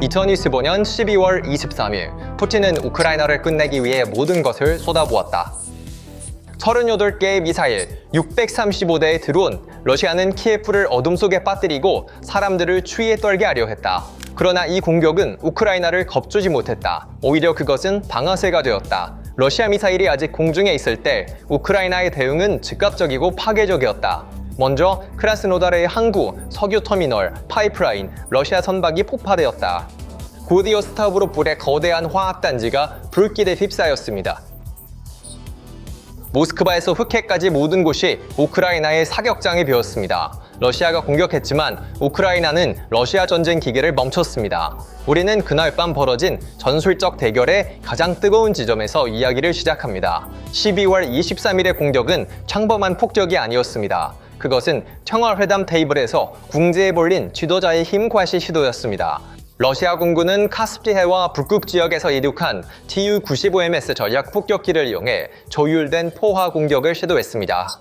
2025년 12월 23일, 푸틴은 우크라이나를 끝내기 위해 모든 것을 쏟아부었다. 38개의 미사일, 635대의 드론, 러시아는 키예프를 어둠 속에 빠뜨리고 사람들을 추위에 떨게 하려 했다. 그러나 이 공격은 우크라이나를 겁주지 못했다. 오히려 그것은 방아쇠가 되었다. 러시아 미사일이 아직 공중에 있을 때 우크라이나의 대응은 즉각적이고 파괴적이었다. 먼저 크라스노다르의 항구, 석유 터미널, 파이프라인, 러시아 선박이 폭파되었다. 곧이어 스타브로폴의 거대한 화학단지가 불길에 휩싸였습니다. 모스크바에서 흑해까지 모든 곳이 우크라이나의 사격장이 되었습니다. 러시아가 공격했지만 우크라이나는 러시아 전쟁 기계를 멈췄습니다. 우리는 그날 밤 벌어진 전술적 대결의 가장 뜨거운 지점에서 이야기를 시작합니다. 12월 23일의 공격은 평범한 폭격이 아니었습니다. 그것은 평화회담 테이블에서 궁지에 몰린 지도자의 힘 과시 시도였습니다. 러시아 공군은 카스피해와 북극 지역에서 이륙한 Tu-95MS 전략 폭격기를 이용해 조율된 포화 공격을 시도했습니다.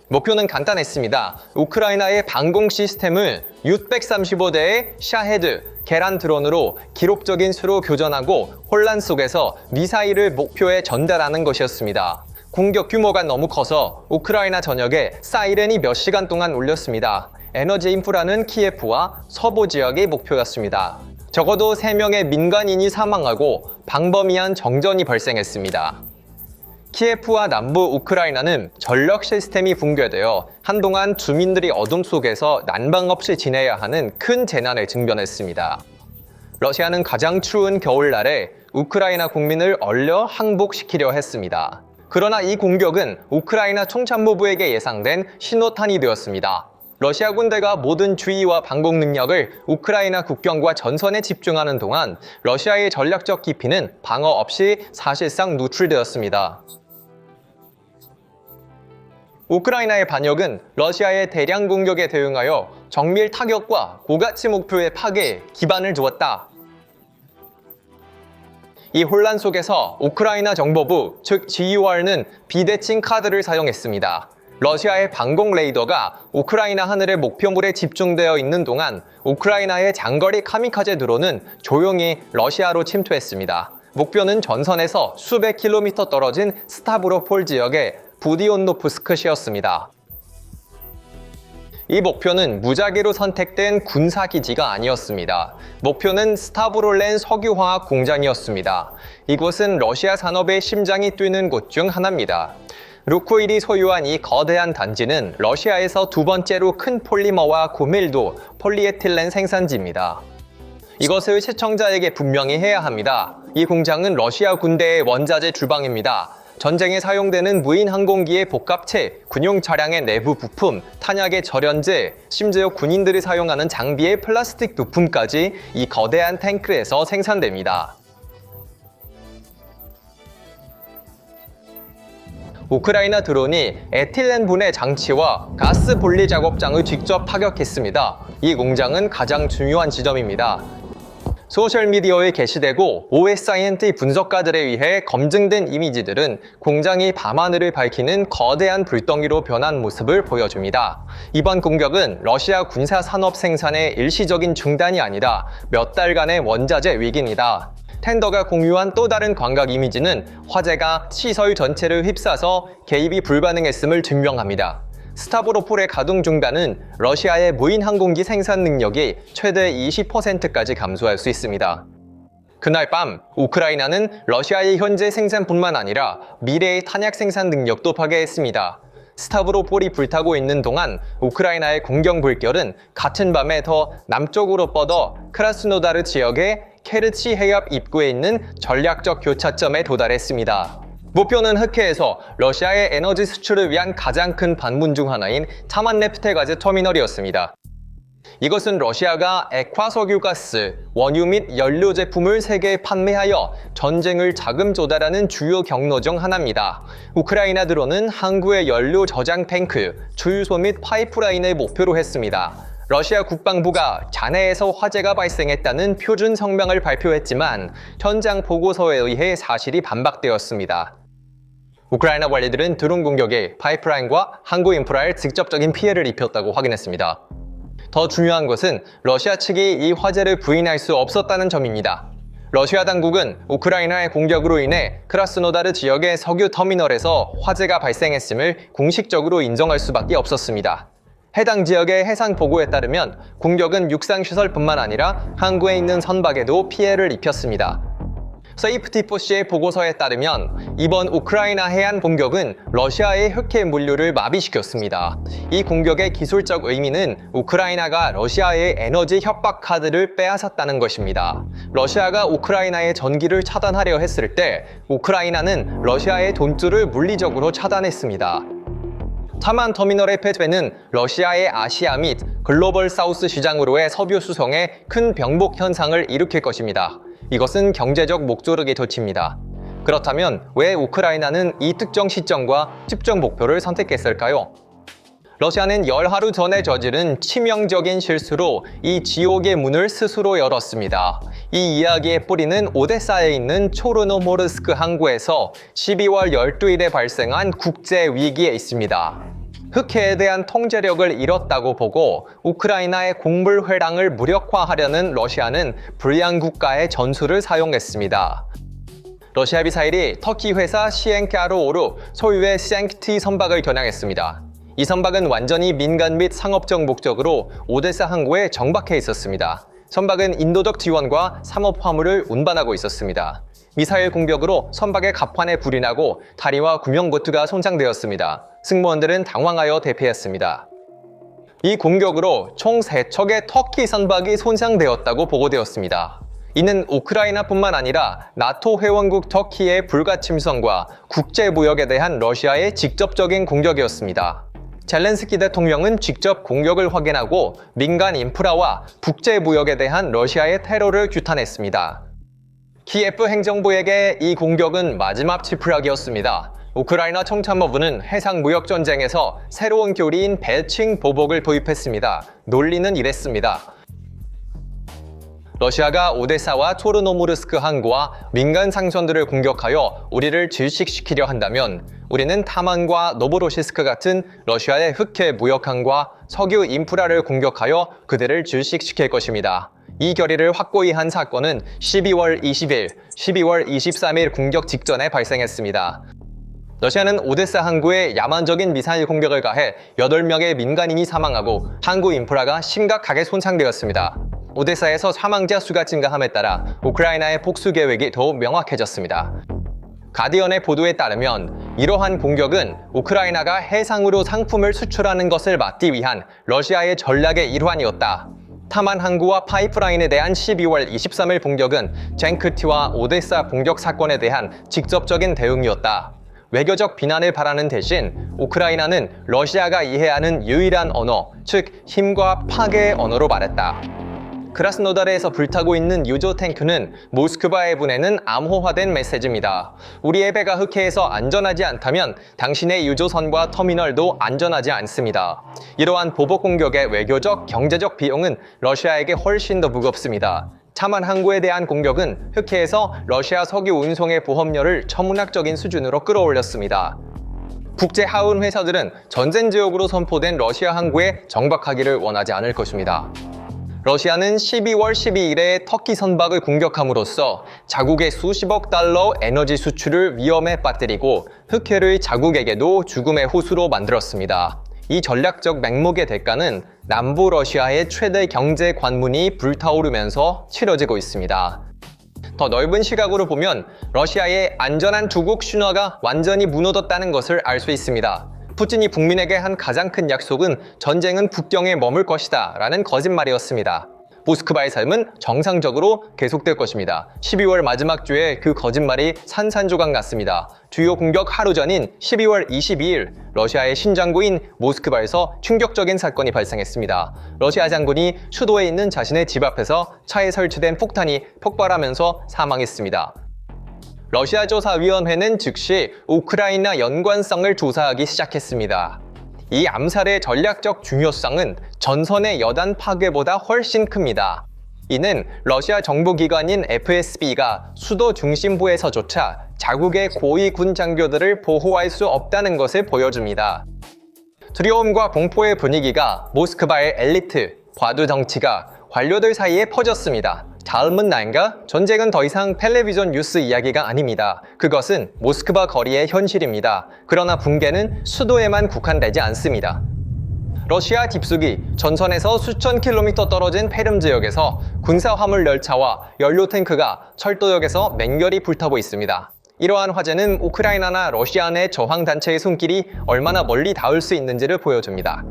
목표는 간단했습니다. 우크라이나의 방공 시스템을 U-135대의 샤헤드, 계란 드론으로 기록적인 수로 교전하고 혼란 속에서 미사일을 목표에 전달하는 것이었습니다. 공격 규모가 너무 커서 우크라이나 전역에 사이렌이 몇 시간 동안 울렸습니다. 에너지 인프라는 키예프와 서부 지역이 목표였습니다. 적어도 3명의 민간인이 사망하고 방범위한 정전이 발생했습니다. 키예프와 남부 우크라이나는 전력 시스템이 붕괴되어 한동안 주민들이 어둠 속에서 난방 없이 지내야 하는 큰 재난에 직면했습니다. 러시아는 가장 추운 겨울날에 우크라이나 국민을 얼려 항복시키려 했습니다. 그러나 이 공격은 우크라이나 총참모부에게 예상된 신호탄이 되었습니다. 러시아 군대가 모든 주의와 방공 능력을 우크라이나 국경과 전선에 집중하는 동안 러시아의 전략적 기피는 방어 없이 사실상 누출되었습니다. 우크라이나의 반역은 러시아의 대량 공격에 대응하여 정밀 타격과 고가치 목표의 파괴에 기반을 두었다. 이 혼란 속에서 우크라이나 정보부, 즉 GUR는 비대칭 카드를 사용했습니다. 러시아의 방공 레이더가 우크라이나 하늘의 목표물에 집중되어 있는 동안 우크라이나의 장거리 카미카제 드론은 조용히 러시아로 침투했습니다. 목표는 전선에서 수백 킬로미터 떨어진 스타브로폴 지역의 부디온노프스크시였습니다. 이 목표는 무작위로 선택된 군사기지가 아니었습니다. 목표는 스타브롤렌 석유화학 공장이었습니다. 이곳은 러시아 산업의 심장이 뛰는 곳 중 하나입니다. 루코일이 소유한 이 거대한 단지는 러시아에서 두 번째로 큰 폴리머와 고밀도 폴리에틸렌 생산지입니다. 이것을 시청자에게 분명히 해야 합니다. 이 공장은 러시아 군대의 원자재 주방입니다. 전쟁에 사용되는 무인 항공기의 복합체, 군용 차량의 내부 부품, 탄약의 절연제, 심지어 군인들이 사용하는 장비의 플라스틱 부품까지 이 거대한 탱크에서 생산됩니다. 우크라이나 드론이 에틸렌 분해 장치와 가스 분리 작업장을 직접 파격했습니다. 이 공장은 가장 중요한 지점입니다. 소셜미디어에 게시되고 OSINT 분석가들에 의해 검증된 이미지들은 공장이 밤하늘을 밝히는 거대한 불덩이로 변한 모습을 보여줍니다. 이번 공격은 러시아 군사 산업 생산의 일시적인 중단이 아니라 몇 달간의 원자재 위기입니다. 텐더가 공유한 또 다른 광각 이미지는 화재가 시설 전체를 휩싸서 개입이 불가능했음을 증명합니다. 스타브로폴의 가동 중단은 러시아의 무인 항공기 생산 능력이 최대 20%까지 감소할 수 있습니다. 그날 밤 우크라이나는 러시아의 현재 생산뿐만 아니라 미래의 탄약 생산 능력도 파괴했습니다. 스타브로폴이 불타고 있는 동안 우크라이나의 공격 물결은 같은 밤에 더 남쪽으로 뻗어 크라스노다르 지역의 케르치 해협 입구에 있는 전략적 교차점에 도달했습니다. 목표는 흑해에서 러시아의 에너지 수출을 위한 가장 큰 반문 중 하나인 타만네프테가즈 터미널이었습니다. 이것은 러시아가 액화석유가스, 원유 및 연료 제품을 세계에 판매하여 전쟁을 자금 조달하는 주요 경로 중 하나입니다. 우크라이나 드론은 항구의 연료 저장 탱크, 주유소 및 파이프라인을 목표로 했습니다. 러시아 국방부가 잔해에서 화재가 발생했다는 표준 성명을 발표했지만 현장 보고서에 의해 사실이 반박되었습니다. 우크라이나 관리들은 드론 공격에 파이프라인과 항구 인프라에 직접적인 피해를 입혔다고 확인했습니다. 더 중요한 것은 러시아 측이 이 화재를 부인할 수 없었다는 점입니다. 러시아 당국은 우크라이나의 공격으로 인해 크라스노다르 지역의 석유 터미널에서 화재가 발생했음을 공식적으로 인정할 수밖에 없었습니다. 해당 지역의 해상 보고에 따르면 공격은 육상 시설뿐만 아니라 항구에 있는 선박에도 피해를 입혔습니다. 세이프티포시의 보고서에 따르면 이번 우크라이나 해안 공격은 러시아의 흑해 물류를 마비시켰습니다. 이 공격의 기술적 의미는 우크라이나가 러시아의 에너지 협박 카드를 빼앗았다는 것입니다. 러시아가 우크라이나의 전기를 차단하려 했을 때 우크라이나는 러시아의 돈줄을 물리적으로 차단했습니다. 타만 터미널의 폐쇄는 러시아의 아시아 및 글로벌 사우스 시장으로의 석유 수송에 큰 병복 현상을 일으킬 것입니다. 이것은 경제적 목조르기 조치입니다. 그렇다면 왜 우크라이나는 이 특정 시점과 특정 목표를 선택했을까요? 러시아는 열하루 전에 저지른 치명적인 실수로 이 지옥의 문을 스스로 열었습니다. 이 이야기의 뿌리는 오데사에 있는 초르노모르스크 항구에서 12월 12일에 발생한 국제 위기에 있습니다. 흑해에 대한 통제력을 잃었다고 보고 우크라이나의 곡물 회랑을 무력화하려는 러시아는 불량 국가의 전술을 사용했습니다. 러시아 미사일이 터키 회사 시엔카로오르 소유의 생티 선박을 겨냥했습니다. 이 선박은 완전히 민간 및 상업적 목적으로 오데사 항구에 정박해 있었습니다. 선박은 인도적 지원과 상업 화물을 운반하고 있었습니다. 미사일 공격으로 선박의 갑판에 불이 나고 다리와 구명보트가 손상되었습니다. 승무원들은 당황하여 대피했습니다. 이 공격으로 총 3척의 터키 선박이 손상되었다고 보고되었습니다. 이는 우크라이나뿐만 아니라 나토 회원국 터키의 불가침성과 국제무역에 대한 러시아의 직접적인 공격이었습니다. 젤렌스키 대통령은 직접 공격을 확인하고 민간 인프라와 국제무역에 대한 러시아의 테러를 규탄했습니다. 키예프 행정부에게 이 공격은 마지막 지푸라기였습니다. 우크라이나 청참모부는 해상무역전쟁에서 새로운 교리인 배칭 보복을 도입했습니다. 논리는 이랬습니다. 러시아가 오데사와 초르노모르스크 항구와 민간 상선들을 공격하여 우리를 질식시키려 한다면 우리는 타만과 노보로시스크 같은 러시아의 흑해 무역항과 석유 인프라를 공격하여 그들을 질식시킬 것입니다. 이 결의를 확고히 한 사건은 12월 20일, 12월 23일 공격 직전에 발생했습니다. 러시아는 오데사 항구에 야만적인 미사일 공격을 가해 8명의 민간인이 사망하고 항구 인프라가 심각하게 손상되었습니다. 오데사에서 사망자 수가 증가함에 따라 우크라이나의 복수 계획이 더욱 명확해졌습니다. 가디언의 보도에 따르면 이러한 공격은 우크라이나가 해상으로 상품을 수출하는 것을 막기 위한 러시아의 전략의 일환이었다. 타만 항구와 파이프라인에 대한 12월 23일 공격은 젠크티와 오데사 공격 사건에 대한 직접적인 대응이었다. 외교적 비난을 바라는 대신 우크라이나는 러시아가 이해하는 유일한 언어, 즉 힘과 파괴의 언어로 말했다. 크라스노다르에서 불타고 있는 유조 탱크는 모스크바에 보내는 암호화된 메시지입니다. 우리의 배가 흑해에서 안전하지 않다면 당신의 유조선과 터미널도 안전하지 않습니다. 이러한 보복 공격의 외교적, 경제적 비용은 러시아에게 훨씬 더 무겁습니다. 차만 항구에 대한 공격은 흑해에서 러시아 석유 운송의 보험료를 천문학적인 수준으로 끌어올렸습니다. 국제 하운 회사들은 전쟁 지역으로 선포된 러시아 항구에 정박하기를 원하지 않을 것입니다. 러시아는 12월 12일에 터키 선박을 공격함으로써 자국의 수십억 달러 에너지 수출을 위험에 빠뜨리고 흑해를 자국에게도 죽음의 호수로 만들었습니다. 이 전략적 맹목의 대가는 남부 러시아의 최대 경제 관문이 불타오르면서 치러지고 있습니다. 더 넓은 시각으로 보면 러시아의 안전한 두국 신화가 완전히 무너졌다는 것을 알 수 있습니다. 푸틴이 국민에게 한 가장 큰 약속은 전쟁은 북경에 머물 것이다 라는 거짓말이었습니다. 모스크바의 삶은 정상적으로 계속될 것입니다. 12월 마지막 주에 그 거짓말이 산산조각 났습니다. 주요 공격 하루 전인 12월 22일 러시아의 신장구인 모스크바에서 충격적인 사건이 발생했습니다. 러시아 장군이 수도에 있는 자신의 집 앞에서 차에 설치된 폭탄이 폭발하면서 사망했습니다. 러시아 조사위원회는 즉시 우크라이나 연관성을 조사하기 시작했습니다. 이 암살의 전략적 중요성은 전선의 여단 파괴보다 훨씬 큽니다. 이는 러시아 정보기관인 FSB가 수도 중심부에서조차 자국의 고위 군 장교들을 보호할 수 없다는 것을 보여줍니다. 두려움과 공포의 분위기가 모스크바의 엘리트, 과도 정치가 관료들 사이에 퍼졌습니다. 다음은 나인가? 전쟁은 더 이상 텔레비전 뉴스 이야기가 아닙니다. 그것은 모스크바 거리의 현실입니다. 그러나 붕괴는 수도에만 국한되지 않습니다. 러시아 딥수기 전선에서 수천 킬로미터 떨어진 페름 지역에서 군사 화물 열차와 연료 탱크가 철도역에서 맹렬히 불타고 있습니다. 이러한 화재는 우크라이나나 러시아 내 저항단체의 손길이 얼마나 멀리 닿을 수 있는지를 보여줍니다.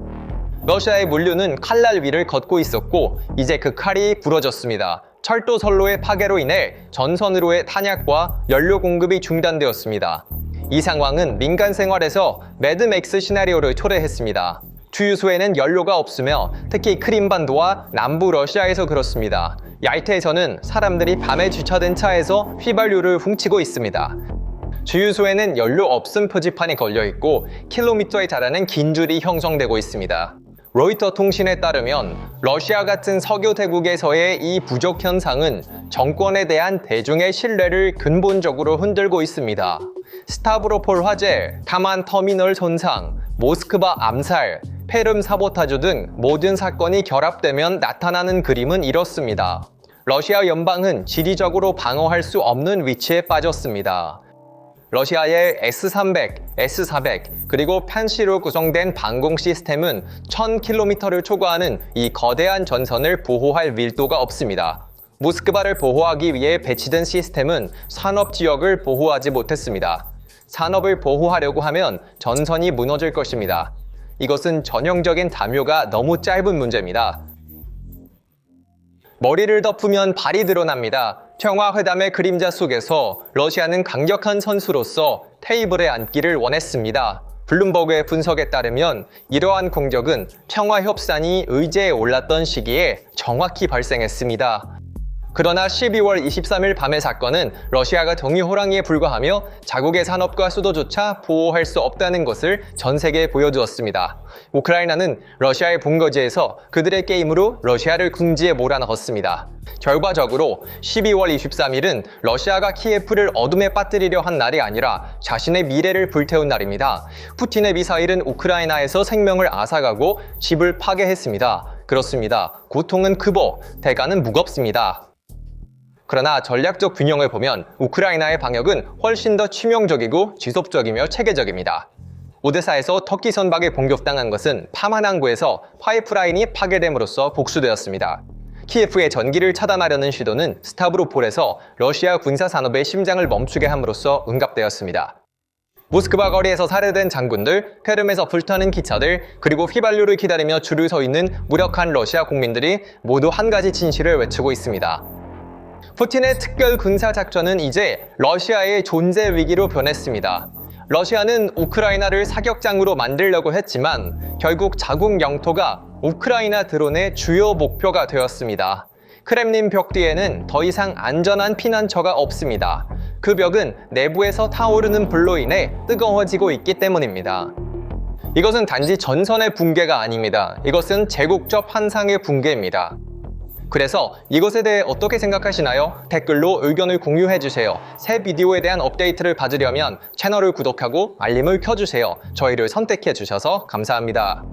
러시아의 물류는 칼날 위를 걷고 있었고 이제 그 칼이 부러졌습니다. 철도 선로의 파괴로 인해 전선으로의 탄약과 연료 공급이 중단되었습니다. 이 상황은 민간 생활에서 매드맥스 시나리오를 초래했습니다. 주유소에는 연료가 없으며 특히 크림반도와 남부 러시아에서 그렇습니다. 얄테에서는 사람들이 밤에 주차된 차에서 휘발유를 훔치고 있습니다. 주유소에는 연료 없음 표지판이 걸려있고 킬로미터에 달하는 긴 줄이 형성되고 있습니다. 로이터 통신에 따르면 러시아 같은 석유 대국에서의 이 부족 현상은 정권에 대한 대중의 신뢰를 근본적으로 흔들고 있습니다. 스타브로폴 화재, 타만 터미널 손상, 모스크바 암살, 페름 사보타주 등 모든 사건이 결합되면 나타나는 그림은 이렇습니다. 러시아 연방은 지리적으로 방어할 수 없는 위치에 빠졌습니다. 러시아의 S-300, S-400, 그리고 판시로 구성된 방공 시스템은 1000km를 초과하는 이 거대한 전선을 보호할 밀도가 없습니다. 모스크바를 보호하기 위해 배치된 시스템은 산업지역을 보호하지 못했습니다. 산업을 보호하려고 하면 전선이 무너질 것입니다. 이것은 전형적인 담요가 너무 짧은 문제입니다. 머리를 덮으면 발이 드러납니다. 평화회담의 그림자 속에서 러시아는 강력한 선수로서 테이블에 앉기를 원했습니다. 블룸버그의 분석에 따르면 이러한 공격은 평화협상이 의제에 올랐던 시기에 정확히 발생했습니다. 그러나 12월 23일 밤의 사건은 러시아가 동위호랑이에 불과하며 자국의 산업과 수도조차 보호할 수 없다는 것을 전 세계에 보여주었습니다. 우크라이나는 러시아의 본거지에서 그들의 게임으로 러시아를 궁지에 몰아넣었습니다. 결과적으로 12월 23일은 러시아가 키예프를 어둠에 빠뜨리려 한 날이 아니라 자신의 미래를 불태운 날입니다. 푸틴의 미사일은 우크라이나에서 생명을 앗아가고 집을 파괴했습니다. 그렇습니다. 고통은 크고 대가는 무겁습니다. 그러나 전략적 균형을 보면 우크라이나의 방역은 훨씬 더 치명적이고 지속적이며 체계적입니다. 오데사에서 터키 선박에 공격당한 것은 파만 항구에서 파이프라인이 파괴됨으로써 복수되었습니다. 키예프의 전기를 차단하려는 시도는 스타브로폴에서 러시아 군사산업의 심장을 멈추게 함으로써 응갑되었습니다. 모스크바 거리에서 살해된 장군들, 페름에서 불타는 기차들, 그리고 휘발유를 기다리며 줄을 서 있는 무력한 러시아 국민들이 모두 한 가지 진실을 외치고 있습니다. 푸틴의 특별 군사작전은 이제 러시아의 존재 위기로 변했습니다. 러시아는 우크라이나를 사격장으로 만들려고 했지만 결국 자국 영토가 우크라이나 드론의 주요 목표가 되었습니다. 크렘린 벽 뒤에는 더 이상 안전한 피난처가 없습니다. 그 벽은 내부에서 타오르는 불로 인해 뜨거워지고 있기 때문입니다. 이것은 단지 전선의 붕괴가 아닙니다. 이것은 제국적 환상의 붕괴입니다. 그래서 이것에 대해 어떻게 생각하시나요? 댓글로 의견을 공유해주세요. 새 비디오에 대한 업데이트를 받으려면 채널을 구독하고 알림을 켜주세요. 저희를 선택해주셔서 감사합니다.